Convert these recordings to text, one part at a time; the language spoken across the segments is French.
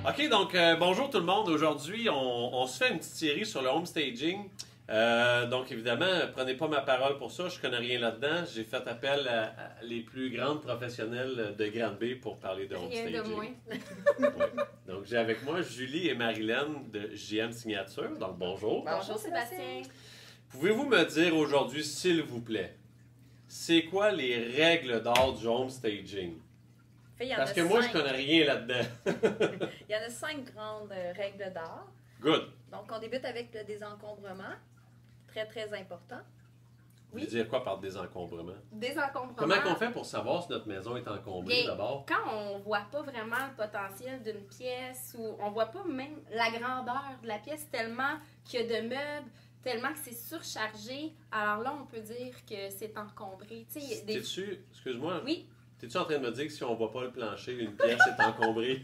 OK, donc bonjour tout le monde. Aujourd'hui, on se fait une petite série sur le home staging. Donc évidemment, prenez pas ma parole pour ça, je connais rien là-dedans. J'ai fait appel à les plus grandes professionnelles de Granby pour parler de home staging. Rien de moins. Ouais. Donc j'ai avec moi Julie et Marilyn de JM Signature. Donc bonjour. Bonjour Sébastien. Pouvez-vous me dire aujourd'hui, s'il vous plaît, c'est quoi les règles d'art du home staging? Parce que moi, je connais rien là-dedans. Il y en a 5 grandes règles d'art. Good. Donc, on débute avec le désencombrement. Très, très important. Vous voulez dire quoi par désencombrement? Désencombrement. Comment on fait pour savoir si notre maison est encombrée d'abord? Quand on voit pas vraiment le potentiel d'une pièce ou on voit pas même la grandeur de la pièce tellement qu'il y a de meubles, tellement que c'est surchargé, alors là, on peut dire que c'est encombré. T'es-tu, excuse-moi, oui. T'es-tu en train de me dire que si on voit pas le plancher, une pièce est encombrée?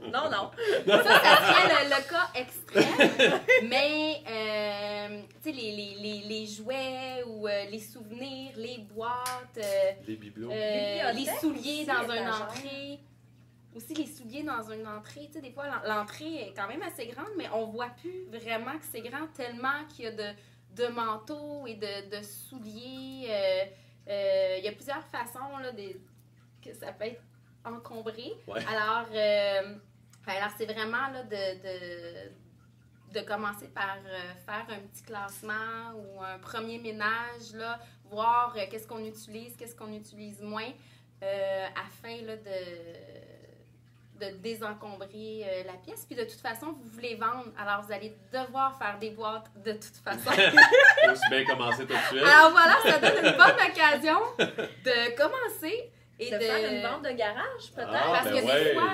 Non, non. Ça serait le cas extrême. Mais, tu sais, les jouets ou les souvenirs, les boîtes, les bibelots, les souliers aussi, dans une étagère. entrée. Aussi, les souliers dans une entrée. Tu sais, des fois, l'entrée est quand même assez grande, mais on voit plus vraiment que c'est grand tellement qu'il y a de manteaux et de souliers. Il y a plusieurs façons là, que ça peut être encombré. Ouais. Alors c'est vraiment là, de commencer par faire un petit classement ou un premier ménage, là, voir qu'est-ce qu'on utilise moins, afin là, de désencombrer la pièce. Puis de toute façon, vous voulez vendre, alors vous allez devoir faire des boîtes de toute façon. aussi bien commencer tout de suite. Alors voilà, ça donne une bonne occasion de commencer. Et de faire une vente de garage, peut-être. Parce que ouais. des fois,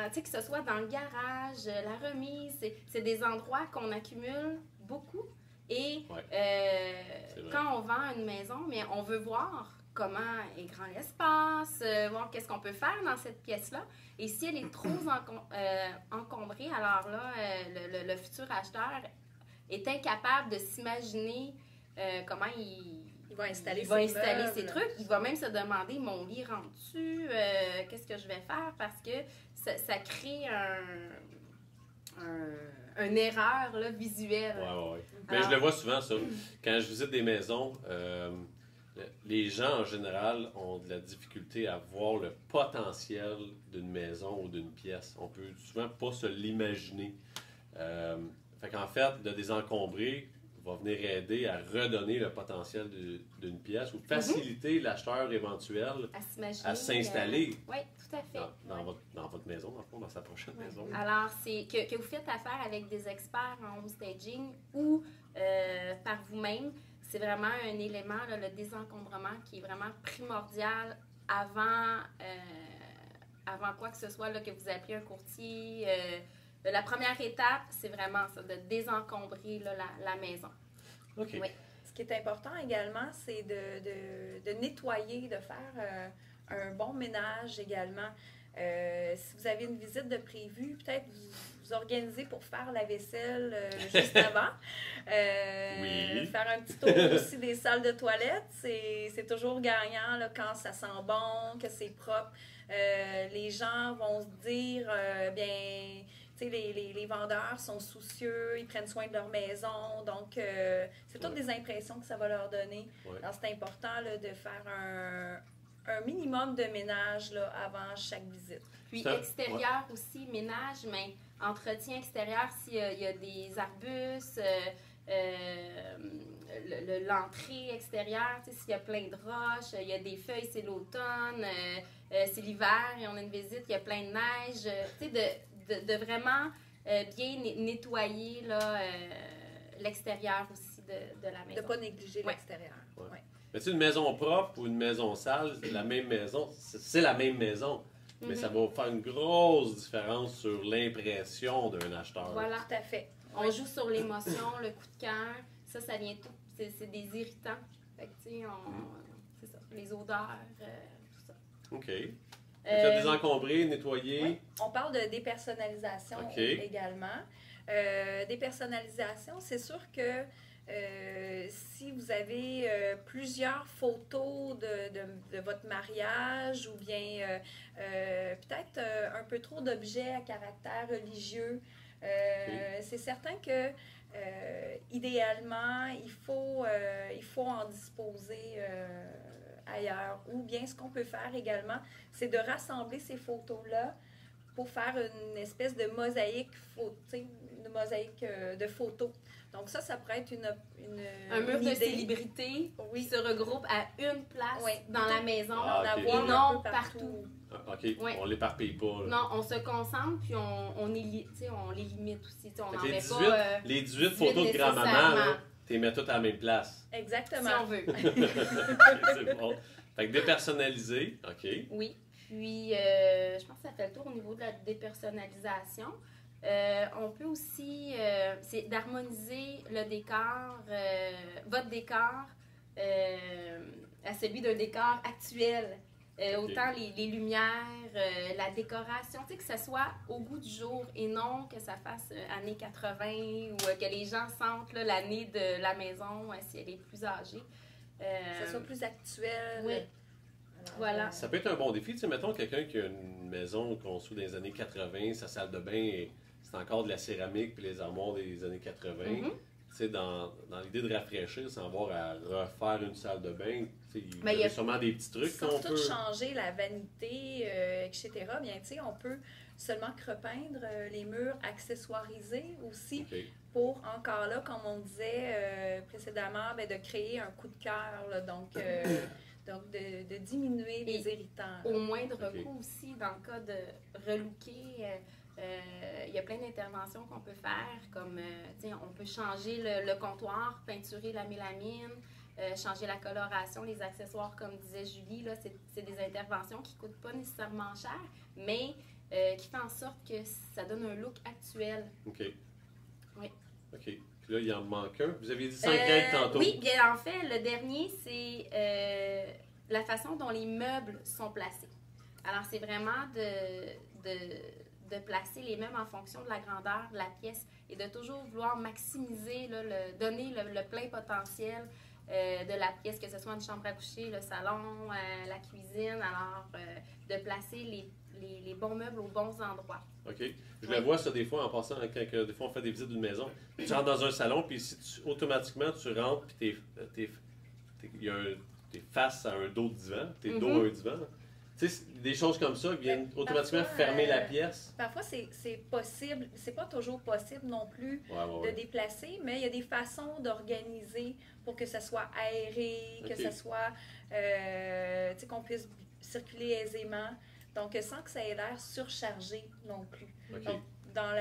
tu sais, que ce soit dans le garage, la remise, c'est des endroits qu'on accumule beaucoup. Et quand on vend une maison, mais on veut voir comment est grand l'espace, voir qu'est-ce qu'on peut faire dans cette pièce-là. Et si elle est trop encombrée, alors là, le futur acheteur est incapable de s'imaginer comment il va installer ses trucs. Il va même se demander, mon lit rentre-tu? Qu'est-ce que je vais faire? Parce que ça crée une erreur là, visuelle. Oui. Mais je le vois souvent, ça. Quand je visite des maisons, les gens, en général, ont de la difficulté à voir le potentiel d'une maison ou d'une pièce. On peut souvent pas se l'imaginer. Fait qu'en fait, de désencombrer va venir aider à redonner le potentiel d'une pièce ou faciliter l'acheteur éventuel à s'installer oui, tout à fait. dans votre maison, dans le fond, dans sa prochaine maison. Alors, c'est que vous faites affaire avec des experts en home staging ou par vous-même, c'est vraiment un élément, là, le désencombrement, qui est vraiment primordial avant quoi que ce soit, là, que vous appelez un courtier. La première étape, c'est vraiment ça, de désencombrer là, la maison. OK. Oui. Ce qui est important également, c'est de nettoyer, de faire un bon ménage également. Si vous avez une visite de prévu, peut-être vous organisez pour faire la vaisselle juste avant. Oui. Faire un petit tour aussi des salles de toilette, c'est toujours gagnant là, quand ça sent bon, que c'est propre. Les gens vont se dire, bien... Tu sais, les vendeurs sont soucieux, ils prennent soin de leur maison, donc c'est toutes des impressions que ça va leur donner. Ouais. Alors, c'est important là, de faire un minimum de ménage là, avant chaque visite. Puis extérieur aussi, ménage, mais entretien extérieur, s'il y a des arbustes, l'entrée extérieure, s'il y a plein de roches, il y a des feuilles, c'est l'automne, c'est l'hiver et on a une visite, il y a plein de neige, tu sais, de vraiment bien nettoyer là, l'extérieur aussi de la maison. De ne pas négliger l'extérieur. Ouais. Ouais. Mais tu sais, une maison propre ou une maison sale, la même maison, c'est la même maison. Mais ça va faire une grosse différence sur l'impression d'un acheteur. Voilà. Tout à fait. On joue sur l'émotion, le coup de cœur. Ça vient tout. C'est des irritants. Fait que, tu sais, c'est ça. Les odeurs, tout ça. OK. Désencombrer, nettoyer. Oui. On parle de dépersonnalisation également. Dépersonnalisation, c'est sûr que si vous vous avez plusieurs photos de votre mariage ou bien peut-être un peu trop d'objets à caractère religieux, c'est certain que idéalement, il faut en disposer ailleurs. Ou bien ce qu'on peut faire également, c'est de rassembler ces photos-là pour faire une espèce de mosaïque, de photos. Donc ça pourrait être un mur de célébrités qui se regroupe à une place dans la maison et non partout. OK, on l'éparpille pas. Là. Non, on se concentre puis on les limite aussi. On n'en met pas... Les 18 photos de grand-maman, tu les mets toutes à la même place. Exactement. Si on veut. C'est bon. Fait que dépersonnalisé, OK. Oui. Puis, je pense que ça fait le tour au niveau de la dépersonnalisation. On peut aussi, c'est d'harmoniser le décor, votre décor, à celui d'un décor actuel. Autant les lumières, la décoration, tu sais, que ça soit au goût du jour et non que ça fasse années 80 ou que les gens sentent l'année de la maison si elle est plus âgée. Que ça soit plus actuel. Oui. Voilà. Ça peut être un bon défi. Tu sais, mettons quelqu'un qui a une maison construite dans les années 80, sa salle de bain, c'est encore de la céramique puis les armoires des années 80. Tu sais, dans l'idée de rafraîchir sans avoir à refaire une salle de bain, il y a sûrement des petits trucs qu'on peut... changer la vanité, etc. Bien, tu sais, on peut seulement repeindre les murs accessoirisés aussi pour, encore là, comme on disait précédemment, de créer un coup de cœur. Donc, de diminuer les irritants. Au moindre coût aussi, dans le cas de relooker, il y a plein d'interventions qu'on peut faire, comme on peut changer le comptoir, peinturer la mélamine, changer la coloration, les accessoires, comme disait Julie, là, c'est des interventions qui ne coûtent pas nécessairement cher, mais qui font en sorte que ça donne un look actuel. OK. Oui. OK. Puis là, il en manque un. Vous aviez dit 5 règles tantôt. Oui, bien en fait, le dernier, c'est la façon dont les meubles sont placés. Alors, c'est vraiment de placer les meubles en fonction de la grandeur de la pièce et de toujours vouloir maximiser, donner le plein potentiel de la pièce, que ce soit une chambre à coucher, le salon, la cuisine. Alors, de placer les bons meubles aux bons endroits. OK. Je le vois ça des fois en passant, quand des fois on fait des visites d'une maison. Tu rentres dans un salon, puis si automatiquement tu rentres, puis t'es face à un dos de divan, t'es dos à un divan. Tu sais, des choses comme ça qui viennent automatiquement fermer la pièce. Parfois, c'est possible. C'est pas toujours possible non plus de déplacer, mais il y a des façons d'organiser pour que ça soit aéré, que ça soit, tu sais, qu'on puisse circuler aisément. Donc, sans que ça ait l'air surchargé non plus. Donc,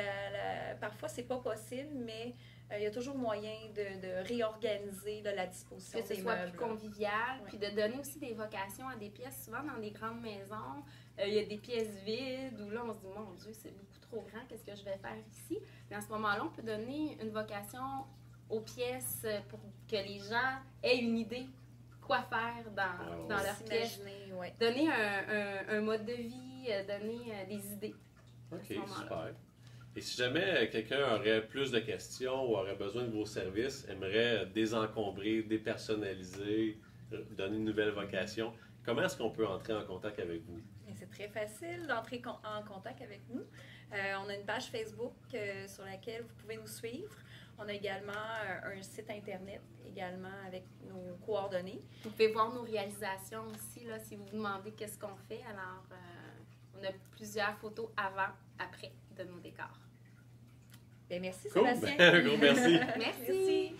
parfois, c'est pas possible, mais il y a toujours moyen de réorganiser la disposition des meubles. Que ce soit plus convivial, puis de donner aussi des vocations à des pièces. Souvent, dans des grandes maisons, il y a des pièces vides où là, on se dit, mon Dieu, c'est beaucoup trop grand, qu'est-ce que je vais faire ici? Mais à ce moment-là, on peut donner une vocation aux pièces pour que les gens aient une idée quoi faire dans leur pièce. Donner un mode de vie, donner des idées. OK, super. Et si jamais quelqu'un aurait plus de questions ou aurait besoin de vos services, aimerait désencombrer, dépersonnaliser, donner une nouvelle vocation, comment est-ce qu'on peut entrer en contact avec vous? C'est très facile d'entrer en contact avec nous. On a une page Facebook sur laquelle vous pouvez nous suivre. On a également un site Internet, également avec nos coordonnées. Vous pouvez voir nos réalisations aussi, là, si vous vous demandez qu'est-ce qu'on fait. Alors, on a plusieurs photos avant, après de nos décors. Bien, merci cool. Sébastien. Un gros merci. Merci.